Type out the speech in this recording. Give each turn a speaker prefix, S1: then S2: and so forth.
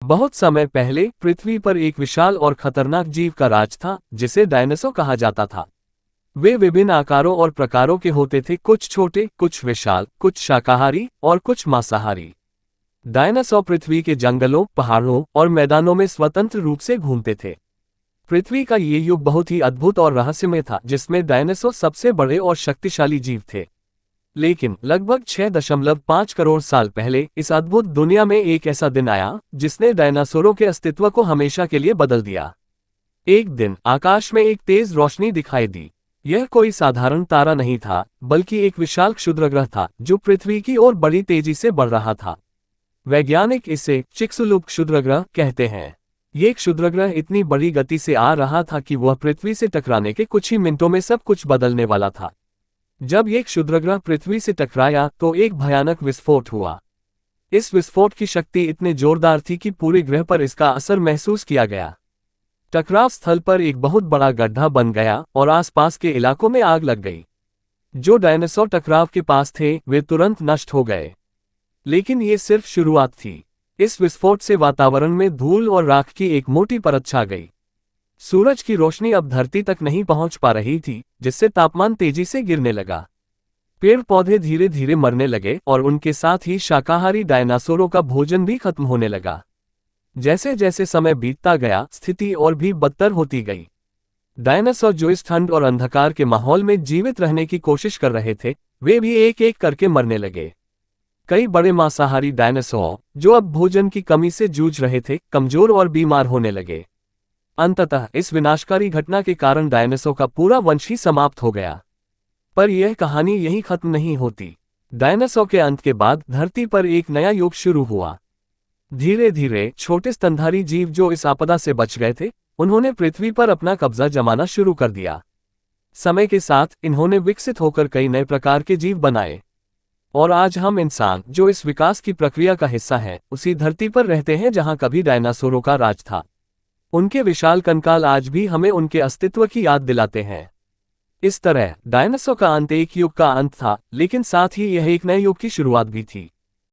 S1: बहुत समय पहले पृथ्वी पर एक विशाल और खतरनाक जीव का राज था जिसे डायनासोर कहा जाता था। वे विभिन्न आकारों और प्रकारों के होते थे, कुछ छोटे, कुछ विशाल, कुछ शाकाहारी और कुछ मांसाहारी। डायनासोर पृथ्वी के जंगलों, पहाड़ों और मैदानों में स्वतंत्र रूप से घूमते थे। पृथ्वी का ये युग बहुत ही अद्भुत और रहस्यमय था, जिसमें डायनासोर सबसे बड़े और शक्तिशाली जीव थे। लेकिन लगभग 6.5 करोड़ साल पहले इस अद्भुत दुनिया में एक ऐसा दिन आया जिसने डायनासोरों के अस्तित्व को हमेशा के लिए बदल दिया। एक दिन आकाश में एक तेज रोशनी दिखाई दी। यह कोई साधारण तारा नहीं था, बल्कि एक विशाल क्षुद्रग्रह था जो पृथ्वी की ओर बड़ी तेजी से बढ़ रहा था। वैज्ञानिक इसे चिक्सुलूप क्षुद्रग्रह कहते हैं। ये क्षुद्रग्रह इतनी बड़ी गति से आ रहा था कि वह पृथ्वी से टकराने के कुछ ही मिनटों में सब कुछ बदलने वाला था। जब एक क्षुद्रग्रह पृथ्वी से टकराया तो एक भयानक विस्फोट हुआ। इस विस्फोट की शक्ति इतनी जोरदार थी कि पूरे ग्रह पर इसका असर महसूस किया गया। टकराव स्थल पर एक बहुत बड़ा गड्ढा बन गया और आसपास के इलाकों में आग लग गई। जो डायनासोर टकराव के पास थे वे तुरंत नष्ट हो गए। लेकिन ये सिर्फ शुरुआत थी। इस विस्फोट से वातावरण में धूल और राख की एक मोटी परत छा गई। सूरज की रोशनी अब धरती तक नहीं पहुंच पा रही थी, जिससे तापमान तेजी से गिरने लगा। पेड़ पौधे धीरे धीरे मरने लगे और उनके साथ ही शाकाहारी डायनासोरों का भोजन भी खत्म होने लगा। जैसे जैसे समय बीतता गया, स्थिति और भी बदतर होती गई। डायनासोर जो इस ठंड और अंधकार के माहौल में जीवित रहने की कोशिश कर रहे थे, वे भी एक एक करके मरने लगे। कई बड़े मांसाहारी डायनासोर जो अब भोजन की कमी से जूझ रहे थे, कमजोर और बीमार होने लगे। अंततः इस विनाशकारी घटना के कारण डायनासोर का पूरा वंश ही समाप्त हो गया। पर यह कहानी यहीं खत्म नहीं होती। डायनासोर के अंत के बाद धरती पर एक नया युग शुरू हुआ। धीरे धीरे छोटे स्तनधारी जीव जो इस आपदा से बच गए थे, उन्होंने पृथ्वी पर अपना कब्जा जमाना शुरू कर दिया। समय के साथ इन्होंने विकसित होकर कई नए प्रकार के जीव बनाए। और आज हम इंसान, जो इस विकास की प्रक्रिया का हिस्सा हैं, उसी धरती पर रहते हैं जहां कभी डायनासोरों का राज था। उनके विशाल कंकाल आज भी हमें उनके अस्तित्व की याद दिलाते हैं। इस तरह डायनासोर का अंत एक युग का अंत था, लेकिन साथ ही यह एक नए युग की शुरुआत भी थी।